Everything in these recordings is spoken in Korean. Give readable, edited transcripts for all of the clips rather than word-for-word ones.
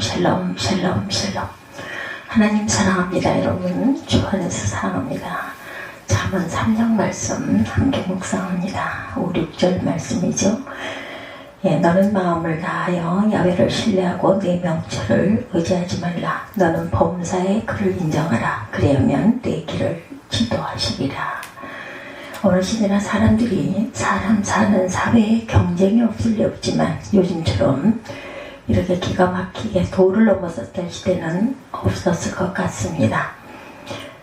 샬롬 샬롬 샬롬. 하나님 사랑합니다. 여러분 주 안에서 사랑합니다. 잠언 3장 말씀 함께 묵상합니다. 5, 6절 말씀이죠. 너는 마음을 다하여 야훼를 신뢰하고 내 명철을 의지하지 말라. 너는 범사에 그를 인정하라. 그리하면 내 길을 지도하시리라. 어르신이나 사람들이 사람 사는 사회에 경쟁이 없을 리 없지만 요즘처럼 이렇게 기가 막히게 도를 넘어섰던 시대는 없었을 것 같습니다.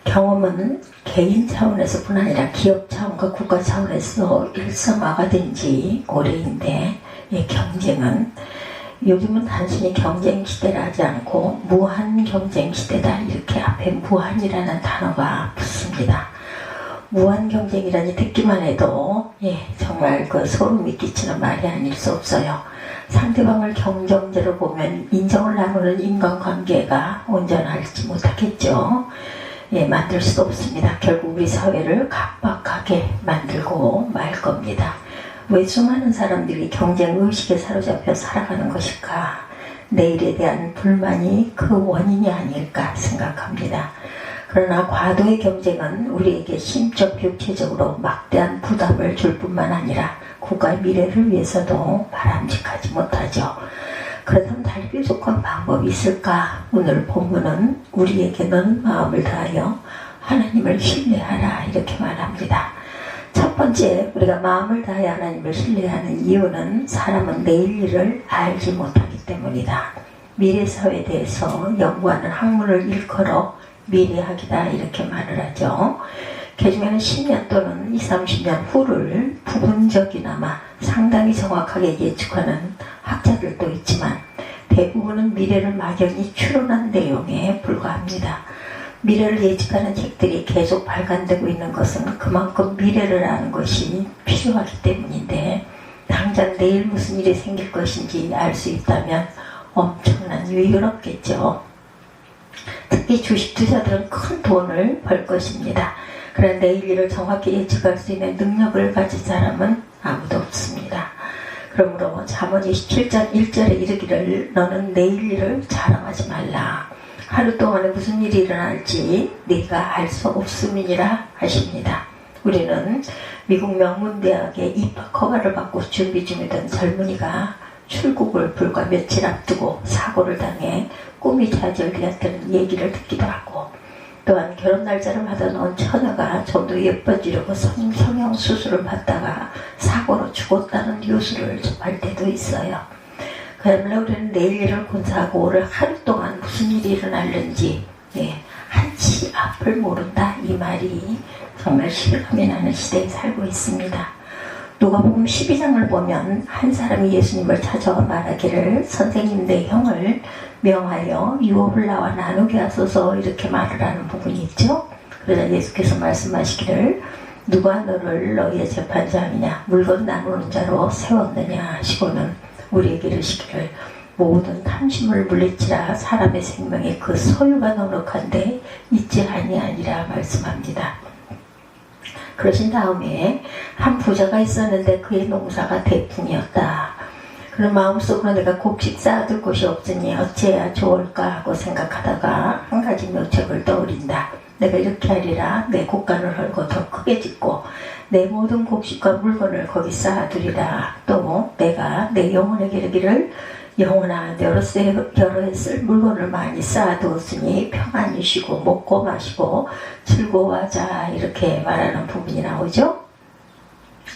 경험은 개인 차원에서뿐 아니라 기업 차원과 국가 차원에서 일상화가 된 지 오래인데 이 경쟁은 요즘은 단순히 경쟁 시대라 하지 않고 무한 경쟁 시대다 이렇게 앞에 무한이라는 단어가 붙습니다. 무한 경쟁이라니 듣기만 해도 정말 그 소름이 끼치는 말이 아닐 수 없어요. 상대방을 경쟁자로 보면 인정을 나누는 인간관계가 온전하지 못하겠죠. 만들 수도 없습니다. 결국 우리 사회를 각박하게 만들고 말 겁니다. 왜 수많은 사람들이 경쟁의식에 사로잡혀 살아가는 것일까? 내일에 대한 불만이 그 원인이 아닐까 생각합니다. 그러나 과도의 경쟁은 우리에게 심적, 육체적으로 막대한 부담을 줄 뿐만 아니라 국가의 미래를 위해서도 바람직하지 못하죠. 그렇다면 달리 뾰족한 방법이 있을까? 오늘 본문은 우리에게 너는 마음을 다하여 하나님을 신뢰하라 이렇게 말합니다. 첫 번째, 우리가 마음을 다하여 하나님을 신뢰하는 이유는 사람은 내일 일을 알지 못하기 때문이다. 미래사회에 대해서 연구하는 학문을 일컬어 미래학이다 이렇게 말을 하죠. 개중에는 10년 또는 20, 30년 후를 부분적이나마 상당히 정확하게 예측하는 학자들도 있지만 대부분은 미래를 막연히 추론한 내용에 불과합니다. 미래를 예측하는 책들이 계속 발간되고 있는 것은 그만큼 미래를 아는 것이 필요하기 때문인데 당장 내일 무슨 일이 생길 것인지 알 수 있다면 엄청난 유익은 없겠죠. 특히 주식 투자들은 큰 돈을 벌 것입니다. 그러나 내일 일을 정확히 예측할 수 있는 능력을 가진 사람은 아무도 없습니다. 그러므로 잠언 27장 1절에 이르기를 너는 내일 일을 자랑하지 말라. 하루 동안에 무슨 일이 일어날지 네가 알 수 없음이니라 하십니다. 우리는 미국 명문대학에 입학 허가를 받고 준비 중이던 젊은이가 출국을 불과 며칠 앞두고 사고를 당해 꿈이 좌절되었다는 얘기를 듣기도 하고 또한 결혼 날짜를 받아놓은 처녀가 좀 더 예뻐지려고 성형 수술을 받다가 사고로 죽었다는 뉴스를 접할 때도 있어요. 그야말로 우리는 내일 일을 군사하고 오늘 하루 동안 무슨 일이 일어날는지 한치 앞을 모른다 이 말이 정말 실감이 나는 시대에 살고 있습니다. 누가복음 12장을 보면 한 사람이 예수님을 찾아와 말하기를 선생님 내 형을 명하여 유업을 나와 나누게 하소서 이렇게 말을 하는 부분이 있죠. 그러자 예수께서 말씀하시기를 누가 너를 너희의 재판장이냐 물건 나누는 자로 세웠느냐 하시고는 우리에게 이르시기를 모든 탐심을 물리치라 사람의 생명에 그 소유가 넉넉한데 있지 아니하니라 말씀합니다. 그러신 다음에 한 부자가 있었는데 그의 농사가 대풍이었다. 그런 마음속으로 내가 곡식 쌓아둘 곳이 없으니 어찌해야 좋을까 하고 생각하다가 한 가지 묘책을 떠올린다. 내가 이렇게 하리라. 내 곡간을 헐고 더 크게 짓고 내 모든 곡식과 물건을 거기 쌓아두리라. 또 내가 내 영혼에게 이르기를 영혼아 여러 해 쓸 물건을 많이 쌓아두었으니 평안히 쉬고 먹고 마시고 즐거워하자 이렇게 말하는 부분이 나오죠.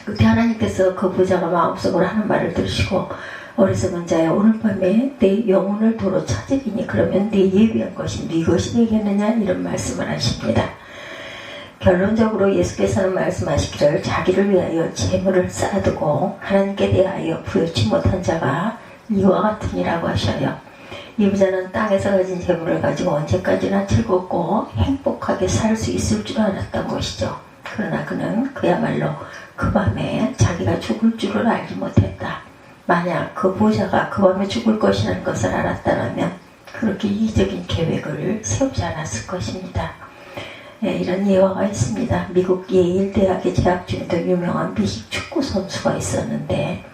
그때 하나님께서 그 부자가 마음속으로 하는 말을 들으시고 어리석은 자야 오늘 밤에 내 영혼을 도로 찾으리니 그러면 네 예비한 것이 네 것이 되겠느냐 이런 말씀을 하십니다. 결론적으로 예수께서는 말씀하시기를 자기를 위하여 재물을 쌓아두고 하나님께 대하여 부여치 못한 자가 이와 같으니라고 하셔요. 이 부자는 땅에서 가진 재물을 가지고 언제까지나 즐겁고 행복하게 살 수 있을 줄 알았던 것이죠. 그러나 그는 그야말로 그 밤에 자기가 죽을 줄을 알지 못했다. 만약 그 부자가 그 밤에 죽을 것이라는 것을 알았다면 그렇게 이기적인 계획을 세우지 않았을 것입니다. 이런 예화가 있습니다. 미국 예일 대학에 재학 중에도 유명한 미식 축구 선수가 있었는데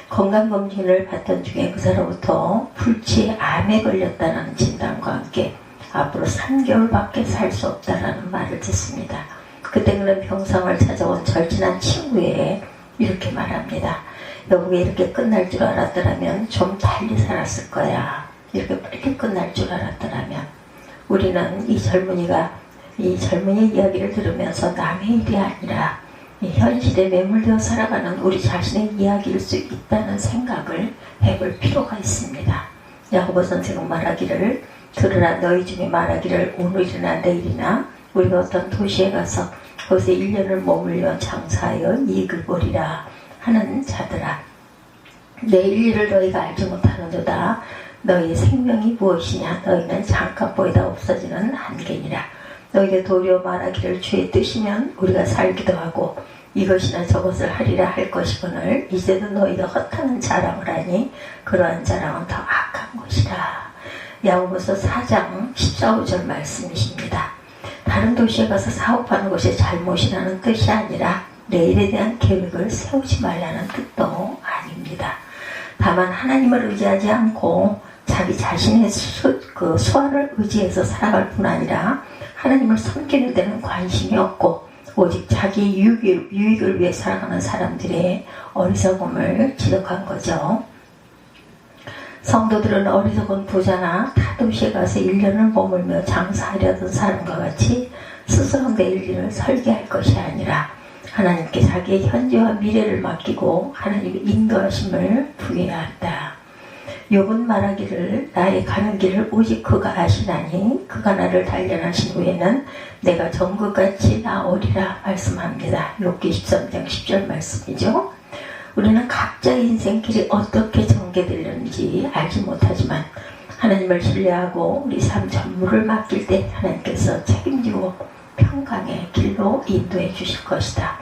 건강검진을 받던 중에 그 사람부터 불치의 암에 걸렸다는 진단과 함께 앞으로 3개월밖에 살 수 없다라는 말을 듣습니다. 그때 그는 병상을 찾아온 절친한 친구에 이렇게 말합니다. 여보가 이렇게 끝날 줄 알았더라면 좀 달리 살았을 거야. 이렇게 빨리 끝날 줄 알았더라면. 우리는 이 젊은이 이야기를 들으면서 남의 일이 아니라 현실에 매몰되어 살아가는 우리 자신의 이야기일 수 있다는 생각을 해볼 필요가 있습니다. 야고보 선생은 말하기를 들으라 너희 중에 말하기를 오늘이나 내일이나 우리가 어떤 도시에 가서 거기서 1년을 머물며 장사하여 이익을 보리라 하는 자들아 내일 일을 너희가 알지 못하는도다. 너희의 생명이 무엇이냐 너희는 잠깐 보이다 없어지는 한계니라. 너희가 도리어 말하기를 주의 뜻이면 우리가 살기도 하고 이것이나 저것을 하리라 할 것이거늘 이제는 너희가 허탄한 자랑을 하니 그러한 자랑은 더 악한 것이라. 야고보서 4장 14~15절 말씀이십니다. 다른 도시에 가서 사업하는 것이 잘못이라는 뜻이 아니라 내일에 대한 계획을 세우지 말라는 뜻도 아닙니다. 다만 하나님을 의지하지 않고 자기 자신의 수완을 의지해서 살아갈 뿐 아니라 하나님을 섬기는 데는 관심이 없고 오직 자기 유익을 위해 살아가는 사람들의 어리석음을 지적한 거죠. 성도들은 어리석은 부자나 타도시에 가서 1년을 머물며 장사하려던 사람과 같이 스스로 내일 일을 설계할 것이 아니라 하나님께 자기의 현재와 미래를 맡기고 하나님의 인도하심을 구해야 한다. 욥은 말하기를 나의 가는 길을 오직 그가 아시나니 그가 나를 단련하신 후에는 내가 정금같이 나오리라 말씀합니다. 욥기 13장 10절 말씀이죠. 우리는 각자의 인생길이 어떻게 전개되는지 알지 못하지만 하나님을 신뢰하고 우리 삶 전부를 맡길 때 하나님께서 책임지고 평강의 길로 인도해 주실 것이다.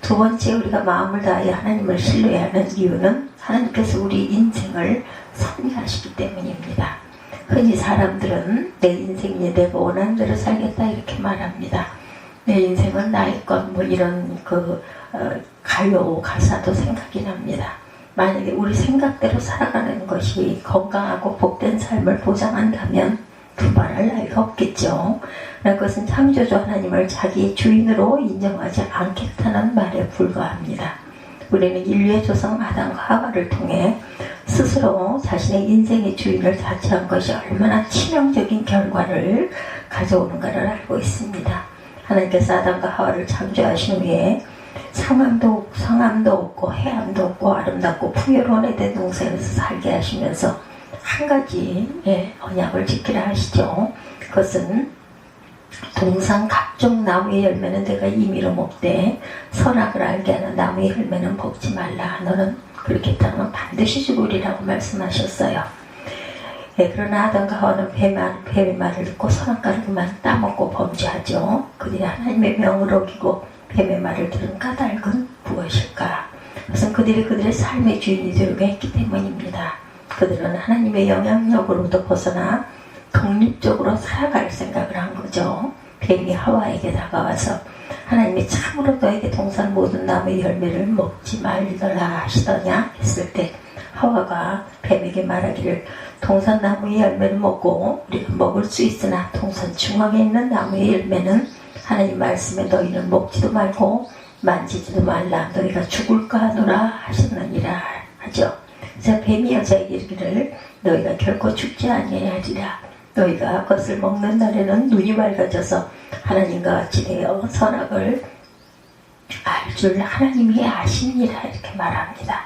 두 번째 우리가 마음을 다하여 하나님을 신뢰해야 하는 이유는 하나님께서 우리 인생을 섭리하시기 때문입니다. 흔히 사람들은 내 인생이 내가 원하는 대로 살겠다 이렇게 말합니다. 내 인생은 나의 것 이런 가요 가사도 생각이 납니다. 만약에 우리 생각대로 살아가는 것이 건강하고 복된 삶을 보장한다면 두말할 나위가 없겠죠. 그것은 창조주 하나님을 자기의 주인으로 인정하지 않겠다는 말에 불과합니다. 우리는 인류의 조상 아담과 하와를 통해 스스로 자신의 인생의 주인을 자처한 것이 얼마나 치명적인 결과를 가져오는가를 알고 있습니다. 하나님께서 아담과 하와를 창조하신 후에 상암도 없고 해안도 없고 아름답고 풍요로운 에덴 동산에서 살게 하시면서 한 가지 언약을 지키라 하시죠. 그것은 동산 각종 나무의 열매는 내가 임의로 먹되 선악을 알게 하는 나무의 열매는 먹지 말라. 너는 그렇게 했다면 반드시 죽으리라고 말씀하셨어요. 그러나 아담과 하와는 뱀의 말을 듣고 선악과를 그만 따먹고 범죄하죠. 그들이 하나님의 명을 어기고 뱀의 말을 들은 까닭은 무엇일까? 그것은 그들이 그들의 삶의 주인이 되려고 했기 때문입니다. 그들은 하나님의 영향력으로부터 벗어나 독립적으로 살아갈 생각을 한 거죠. 뱀이 하와에게 다가와서 하나님이 참으로 너에게 동산 모든 나무의 열매를 먹지 말더라 하시더냐 했을 때 하와가 뱀에게 말하기를 동산 나무의 열매를 먹고 우리가 먹을 수 있으나 동산 중앙에 있는 나무의 열매는 하나님 말씀에 너희는 먹지도 말고 만지지도 말라 너희가 죽을까 하노라 하셨느니라 하죠. 그래서 뱀이 여자에게 이르기를 너희가 결코 죽지 아니하리라. 너희가 그것을 먹는 날에는 눈이 밝아져서 하나님과 같이 되어 선악을 알 줄 하나님이 아시니라 이렇게 말합니다.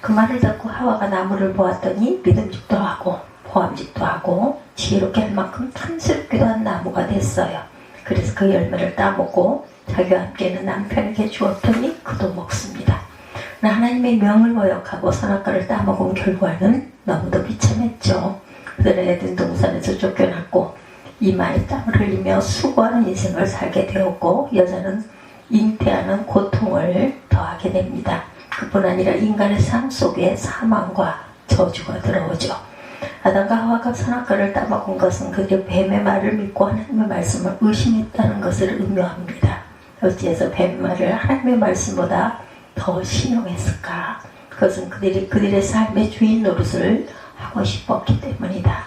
그 말을 듣고 하와가 나무를 보았더니 믿음직도 하고 보암직도 하고 지혜롭게 할 만큼 탐스럽기도 한 나무가 됐어요. 그래서 그 열매를 따먹고 자기와 함께 있는 남편에게 주었더니 그도 먹습니다. 하나님의 명을 거역하고 선악과를 따먹은 결과는 너무도 비참했죠. 그들은 에덴 동산에서 쫓겨났고 이마에 땀을 흘리며 수고하는 인생을 살게 되었고 여자는 잉태하는 고통을 더하게 됩니다. 그뿐 아니라 인간의 삶 속에 사망과 저주가 들어오죠. 아담과 하와가 선악과를 따먹은 것은 그들이 뱀의 말을 믿고 하나님의 말씀을 의심했다는 것을 의미합니다. 어찌해서 뱀의 말을 하나님의 말씀보다 더 신용했을까? 그것은 그들의 삶의 주인 노릇을 하고 싶었기 때문이다.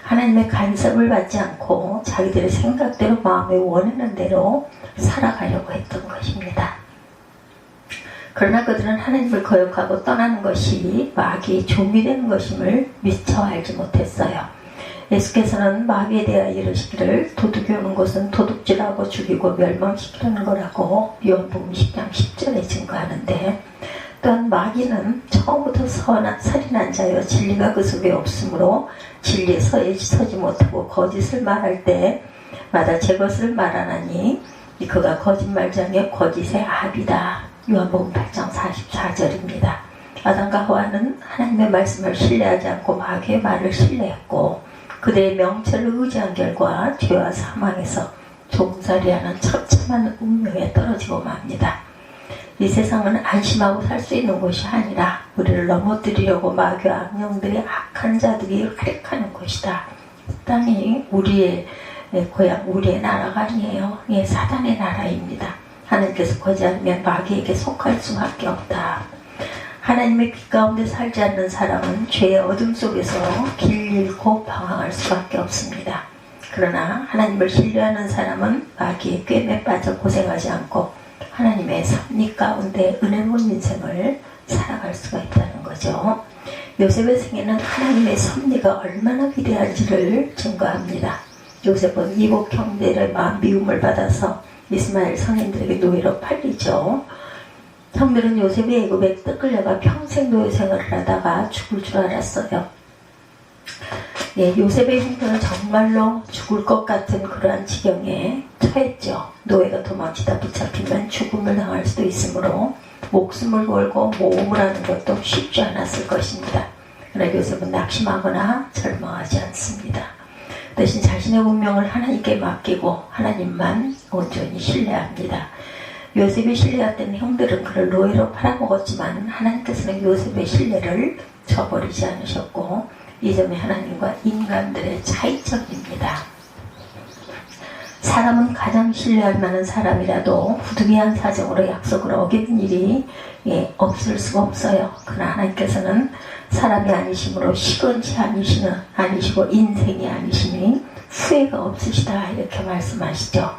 하나님의 간섭을 받지 않고 자기들의 생각대로 마음에 원하는 대로 살아가려고 했던 것입니다. 그러나 그들은 하나님을 거역하고 떠나는 것이 마귀의 종이 되는 것임을 미처 알지 못했어요. 예수께서는 마귀에 대하여 이르시기를 도둑이 오는 것은 도둑질하고 죽이고 멸망시키려는 거라고 요한복음 10장 10절에 증거하는데, 또한 마귀는 처음부터 살인한 자여 진리가 그 속에 없으므로 진리에 서지 못하고 거짓을 말할 때마다 제 것을 말하나니 그가 거짓말장의 거짓의 아비다. 요한복음 8장 44절입니다. 아담과 하와는 하나님의 말씀을 신뢰하지 않고 마귀의 말을 신뢰했고 그들의 명철을 의지한 결과 죄와 사망에서 종살이하는 처참한 운명에 떨어지고 맙니다. 이 세상은 안심하고 살 수 있는 곳이 아니라 우리를 넘어뜨리려고 마귀와 악령들이 악한 자들이 활약하는 곳이다. 땅이 우리의 고향, 우리의 나라가 아니에요. 예, 사단의 나라입니다. 하나님께서 거지않으면 마귀에게 속할 수밖에 없다. 하나님의 빛 가운데 살지 않는 사람은 죄의 어둠 속에서 길 잃고 방황할 수밖에 없습니다. 그러나 하나님을 신뢰하는 사람은 마귀의 꿰매 빠져 고생하지 않고 하나님의 섭리 가운데 은혜로운 인생을 살아갈 수가 있다는 거죠. 요셉의 생애는 하나님의 섭리가 얼마나 위대한지를 증거합니다. 요셉은 이복 형제의 미움을 받아서 이스마엘 성인들에게 노예로 팔리죠. 형들은 요셉이 애굽에 끌려가 평생 노예 생활을 하다가 죽을 줄 알았어요. 예, 요셉의 형편은 정말로 죽을 것 같은 그러한 지경에 처했죠. 노예가 도망치다 붙잡히면 죽음을 당할 수도 있으므로 목숨을 걸고 모험을 하는 것도 쉽지 않았을 것입니다. 그러나 요셉은 낙심하거나 절망하지 않습니다. 대신 자신의 운명을 하나님께 맡기고 하나님만 온전히 신뢰합니다. 요셉이 신뢰했던 형들은 그를 노예로 팔아먹었지만 하나님께서는 요셉의 신뢰를 저버리지 않으셨고 이 점이 하나님과 인간들의 차이점입니다. 사람은 가장 신뢰할 만한 사람이라도 부득이한 사정으로 약속을 어기는 일이 없을 수가 없어요. 그러나 하나님께서는 사람이 아니심으로 시건치 아니시고 인생이 아니시니 후회가 없으시다 이렇게 말씀하시죠.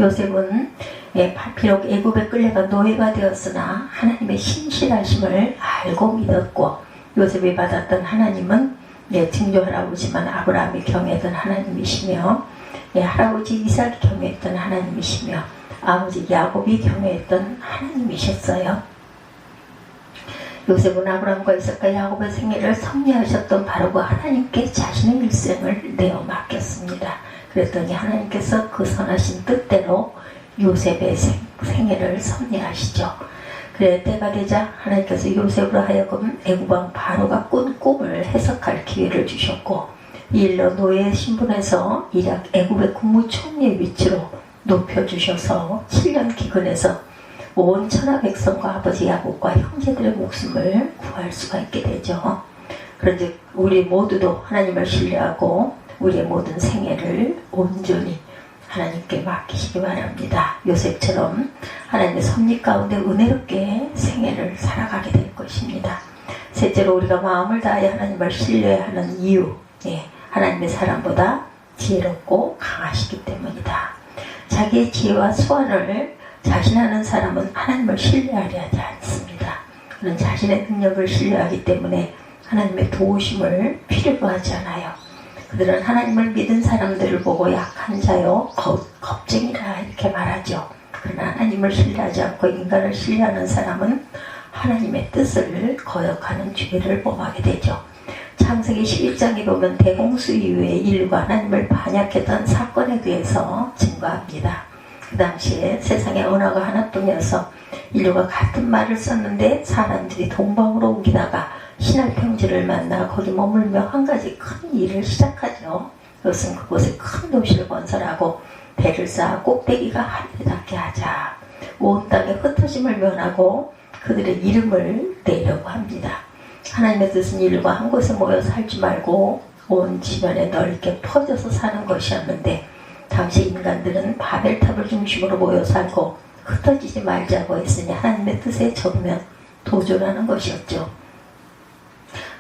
요셉은 비록 애굽에 끌려가 노예가 되었으나 하나님의 신실하심을 알고 믿었고 요셉이 받았던 하나님은 증조 할아버지만 아브라함이 경외했던 하나님이시며 할아버지 이삭이 경외했던 하나님이시며 아버지 야곱이 경외했던 하나님이셨어요. 요셉은 아브라함과 이삭과 야곱의 생애를 섭리하셨던 바로 그 하나님께 자신의 일생을 내어 맡겼습니다. 그랬더니 하나님께서 그 선하신 뜻대로 요셉의 생애를 섭리하시죠. 그래 때가 되자 하나님께서 요셉으로 하여금 애굽왕 바로가 꾼 꿈을 해석할 기회를 주셨고 이 일로 노예 신분에서 이rak 애굽의 국무총리의 위치로 높여주셔서 7년 기근에서 온 천하 백성과 아버지 야곱과 형제들의 목숨을 구할 수가 있게 되죠. 그런즉 우리 모두도 하나님을 신뢰하고 우리의 모든 생애를 온전히 하나님께 맡기시기 바랍니다. 요셉처럼 하나님의 섭리 가운데 은혜롭게 생애를 살아가게 될 것입니다. 셋째로 우리가 마음을 다해 하나님을 신뢰하는 이유, 하나님의 사람보다 지혜롭고 강하시기 때문이다. 자기의 지혜와 수완을 자신하는 사람은 하나님을 신뢰하려 하지 않습니다. 그는 자신의 능력을 신뢰하기 때문에 하나님의 도우심을 필요로 하지 않아요. 그들은 하나님을 믿은 사람들을 보고 약한 자요 겁쟁이라 이렇게 말하죠. 그러나 하나님을 신뢰하지 않고 인간을 신뢰하는 사람은 하나님의 뜻을 거역하는 죄를 범하게 되죠. 창세기 11장에 보면 대홍수 이후에 인류가 하나님을 반역했던 사건에 대해서 증거합니다. 그 당시에 세상에 언어가 하나뿐이어서 인류가 같은 말을 썼는데 사람들이 동방으로 옮기다가 신할 평지를 만나 거기 머물며 한 가지 큰 일을 시작하죠. 그것은 그곳에 큰 도시를 건설하고 배를 쌓아 꼭대기가 하늘에 닿게 하자. 온 땅에 흩어짐을 면하고 그들의 이름을 내려고 합니다. 하나님의 뜻은 인류가 한 곳에 모여 살지 말고 온 지면에 넓게 퍼져서 사는 것이었는데 당시 인간들은 바벨탑을 중심으로 모여 살고 흩어지지 말자고 했으니 하나님의 뜻에 적으면 도전하는 것이었죠.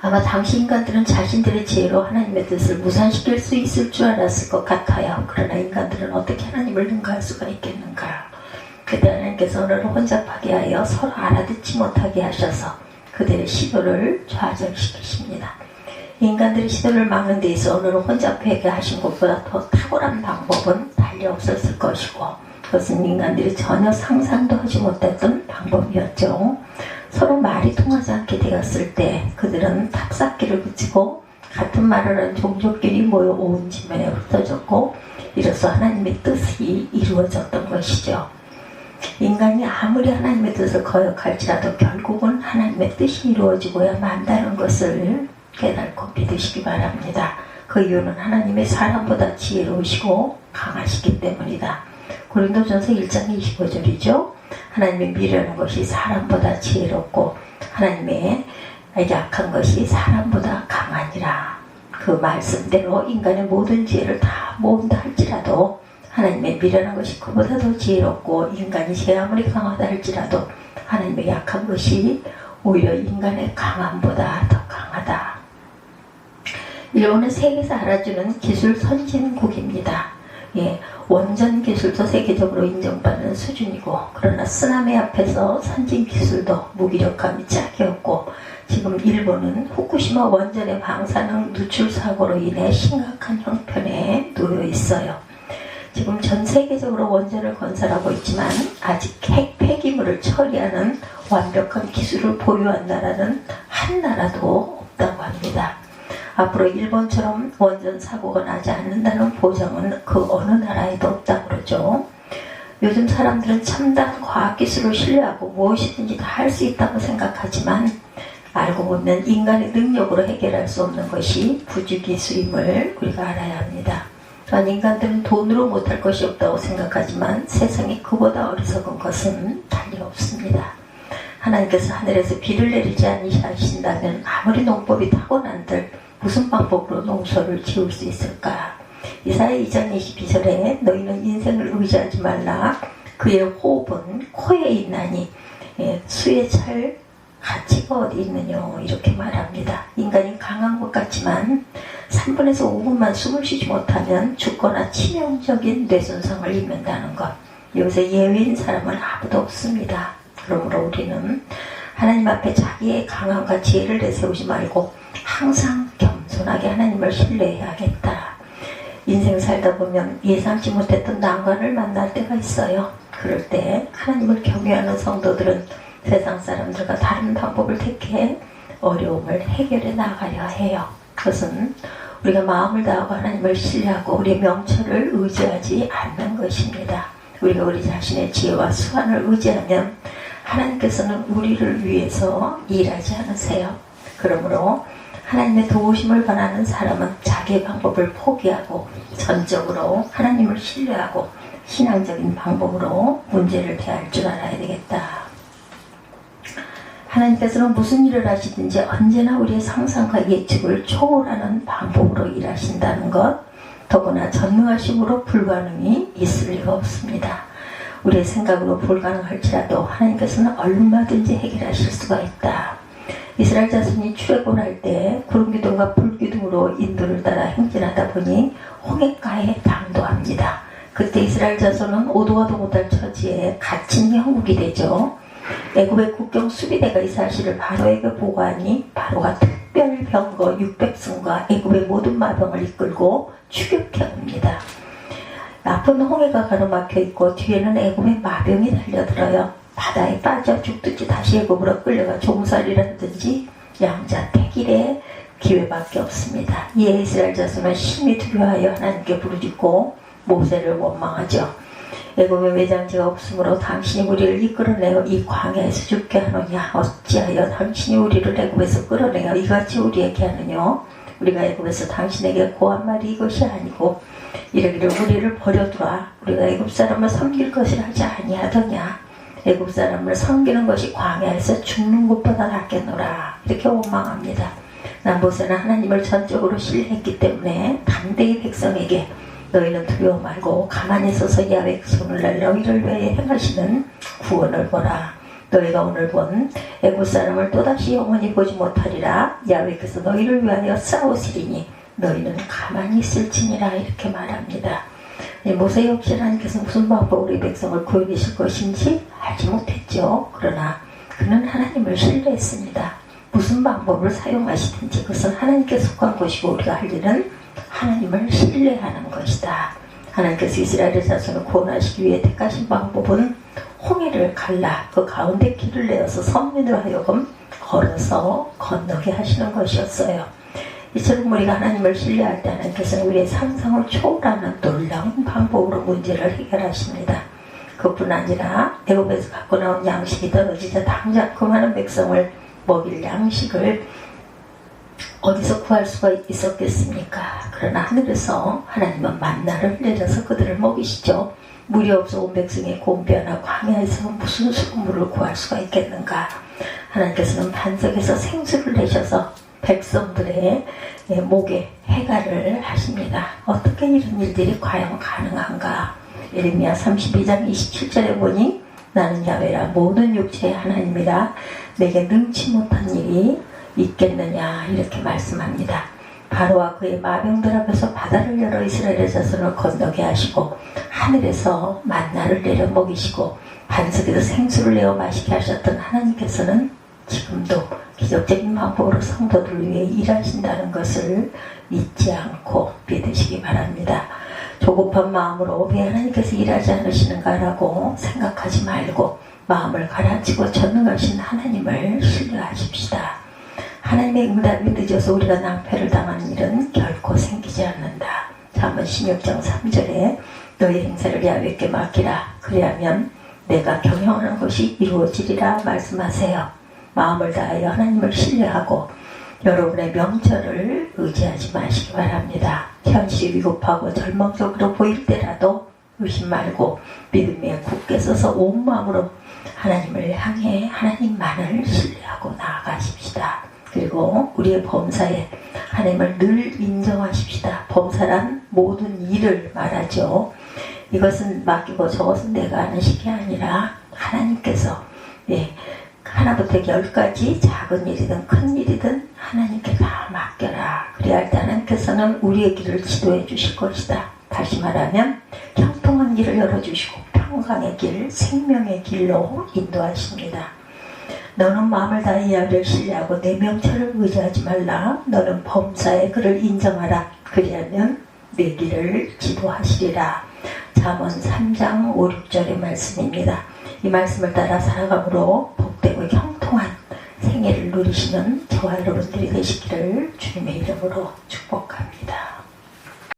아마 당시 인간들은 자신들의 지혜로 하나님의 뜻을 무산시킬 수 있을 줄 알았을 것 같아요. 그러나 인간들은 어떻게 하나님을 능가할 수가 있겠는가. 그때 하나님께서 너를 혼잡하게 하여 서로 알아듣지 못하게 하셔서 그들의 시도를 좌절시키십니다. 인간들의 시도를 막는 데 있어 오늘은 혼잡하게 하신 것보다 더 탁월한 방법은 달리 없었을 것이고, 그것은 인간들이 전혀 상상도 하지 못했던 방법이었죠. 서로 말이 통하지 않게 되었을 때 그들은 탑쌓기를 붙이고 같은 말을 하는 종족끼리 모여 온 지면에 흩어졌고, 이로써 하나님의 뜻이 이루어졌던 것이죠. 인간이 아무리 하나님의 뜻을 거역할지라도 결국은 하나님의 뜻이 이루어지고야 만다는 것을 깨닫고 믿으시기 바랍니다. 그 이유는 하나님의 사람보다 지혜로우시고 강하시기 때문이다. 고린도전서 1장 25절이죠. 하나님의 미련한 것이 사람보다 지혜롭고 하나님의 약한 것이 사람보다 강하니라. 그 말씀대로 인간의 모든 지혜를 다 모은다 할지라도 하나님의 미련한 것이 그보다 더 지혜롭고, 인간이 제 아무리 강하다 할지라도 하나님의 약한 것이 오히려 인간의 강함보다 더 강하다. 일본은 세계에서 알아주는 기술 선진국입니다. 원전 기술도 세계적으로 인정받는 수준이고, 그러나 쓰나미 앞에서 선진 기술도 무기력함이 짝이 없고, 지금 일본은 후쿠시마 원전의 방사능 누출 사고로 인해 심각한 형편에 놓여 있어요. 지금 전 세계적으로 원전을 건설하고 있지만 아직 핵 폐기물을 처리하는 완벽한 기술을 보유한 나라는 한 나라도 없다고 합니다. 앞으로 일본처럼 원전 사고가 나지 않는다는 보장은 그 어느 나라에도 없다고 그러죠. 요즘 사람들은 첨단 과학기술을 신뢰하고 무엇이든지 다 할 수 있다고 생각하지만 알고 보면 인간의 능력으로 해결할 수 없는 것이 부주기술임을 우리가 알아야 합니다. 또한 인간들은 돈으로 못할 것이 없다고 생각하지만 세상에 그보다 어리석은 것은 달리 없습니다. 하나님께서 하늘에서 비를 내리지 않으신다면 아무리 농법이 타고난들 무슨 방법으로 농소를 지을 수 있을까? 이사야 2장 22절에 너희는 인생을 의지하지 말라. 그의 호흡은 코에 있나니 수에 찰 가치가 어디 있느냐, 이렇게 말합니다. 인간이 강한 것 같지만 3분에서 5분만 숨을 쉬지 못하면 죽거나 치명적인 뇌손상을 입는다는 것. 요새 예외인 사람은 아무도 없습니다. 그러므로 우리는 하나님 앞에 자기의 강함과 지혜를 내세우지 말고 항상 겸손하게 하나님을 신뢰해야겠다. 인생 살다 보면 예상치 못했던 난관을 만날 때가 있어요. 그럴 때 하나님을 경외하는 성도들은 세상 사람들과 다른 방법을 택해 어려움을 해결해 나가려 해요. 그것은 우리가 마음을 다하고 하나님을 신뢰하고 우리의 명철을 의지하지 않는 것입니다. 우리가 우리 자신의 지혜와 수완을 의지하면 하나님께서는 우리를 위해서 일하지 않으세요. 그러므로 하나님의 도우심을 바라는 사람은 자기의 방법을 포기하고 전적으로 하나님을 신뢰하고 신앙적인 방법으로 문제를 대할 줄 알아야 되겠다. 하나님께서는 무슨 일을 하시든지 언제나 우리의 상상과 예측을 초월하는 방법으로 일하신다는 것, 더구나 전능하심으로 불가능이 있을 리가 없습니다. 우리의 생각으로 불가능할지라도 하나님께서는 얼마든지 해결하실 수가 있다. 이스라엘 자손이 출애굽할 때 구름기둥과 불기둥으로 인도를 따라 행진하다 보니 홍해가에 당도합니다. 그때 이스라엘 자손은 오도 가도 못할 처지에 갇힌 형국이 되죠. 애굽의 국경 수비대가 이 사실을 바로에게 보고하니 바로가 특별 병거 600승과 애굽의 모든 마병을 이끌고 추격해 옵니다. 앞은 홍해가 가로막혀 있고 뒤에는 애굽의 마병이 달려들어요. 바다에 빠져 죽든지 다시 애굽으로 끌려가 종살이라든지 양자택일의 기회밖에 없습니다. 이에 이스라엘 자손은 심히 두려워하여 하나님께 부르짖고 모세를 원망하죠. 애굽에 외장지가 없으므로 당신이 우리를 이끌어내어 이 광야에서 죽게 하느냐? 어찌하여 당신이 우리를 애굽에서 끌어내어 이같이 우리에게 하느냐? 우리가 애굽에서 당신에게 고한 말이 이것이 아니고 이러기를 우리를 버려두라. 우리가 애굽 사람을 섬길 것을 하지 아니하더냐? 애굽 사람을 섬기는 것이 광야에서 죽는 것보다 낫겠노라. 이렇게 원망합니다. 모세는 하나님을 전적으로 신뢰했기 때문에 담대히 백성에게 너희는 두려워 말고 가만히 서서 야훼의 손을 날 너희를 위해 행하시는 구원을 보라. 너희가 오늘 본 애굽 사람을 또다시 영원히 보지 못하리라. 야훼께서 너희를 위하여 싸우시리니 너희는 가만히 있을지니라. 이렇게 말합니다. 모세 역시 하나님께서 무슨 방법으로 이 백성을 구해내실 것인지 알지 못했죠. 그러나 그는 하나님을 신뢰했습니다. 무슨 방법을 사용하시든지 그것은 하나님께 속한 것이고 우리가 할 일은 하나님을 신뢰하는 것이다. 하나님께서 이스라엘의 자손을 구원하시기 위해 택하신 방법은 홍해를 갈라 그 가운데 길을 내어서 선민으로 하여금 걸어서 건너게 하시는 것이었어요. 이처럼 우리가 하나님을 신뢰할 때 하나님께서는 우리의 상상을 초월하는 놀라운 방법으로 문제를 해결하십니다. 그뿐 아니라 애굽에서 갖고 나온 양식이 떨어지자 당장 그 많은 백성을 먹일 양식을 어디서 구할 수가 있었겠습니까? 그러나 하늘에서 하나님은 만나를 내려서 그들을 먹이시죠. 물이 없어 온 백성의 곤변하고 광야에서 무슨 수돗물을 구할 수가 있겠는가? 하나님께서는 반석에서 생수를 내셔서 백성들의 목에 해갈을 하십니다. 어떻게 이런 일들이 과연 가능한가? 예레미야 32장 27절에 보니 나는 야훼라 모든 육체의 하나님이라 내게 능치 못한 일이 있겠느냐 이렇게 말씀합니다. 바로와 그의 마병들 앞에서 바다를 열어 이스라엘의 자손을 건너게 하시고 하늘에서 만나를 내려 먹이시고 반석에서 생수를 내어 마시게 하셨던 하나님께서는 지금도 기적적인 방법으로 성도들을 위해 일하신다는 것을 잊지 않고 믿으시기 바랍니다. 조급한 마음으로 왜 하나님께서 일하지 않으시는가라고 생각하지 말고 마음을 가라앉히고 전능하신 하나님을 신뢰하십시다. 하나님의 응답이 늦어서 우리가 낭패를 당하는 일은 결코 생기지 않는다. 잠언 16장 3절에 너희 행사를 야훼께 맡기라. 그리하면 내가 경영하는 것이 이루어지리라 말씀하세요. 마음을 다하여 하나님을 신뢰하고 여러분의 명철을 의지하지 마시기 바랍니다. 현실이 위급하고 절망적으로 보일 때라도 의심 말고 믿음에 굳게 서서 온 마음으로 하나님을 향해 하나님만을 신뢰하고 나아가십시다. 그리고 우리의 범사에 하나님을 늘 인정하십시다. 범사란 모든 일을 말하죠. 이것은 맡기고 저것은 내가 하는 식이 아니라 하나님께서 하나부터 10까지 작은 일이든 큰 일이든 하나님께 다 맡겨라. 그래야 할 때 하나님께서는 우리의 길을 지도해 주실 것이다. 다시 말하면 형통한 길을 열어주시고 평강의 길, 생명의 길로 인도하십니다. 너는 마음을 다해 야훼를 신뢰하고 내 명철을 의지하지 말라. 너는 범사에 그를 인정하라. 그리하면 내 길을 지도하시리라. 잠언 3장 5, 6절의 말씀입니다. 이 말씀을 따라 살아감으로 복되고 형통한 생애를 누리시는 저와 여러분들이 되시기를 주님의 이름으로 축복합니다.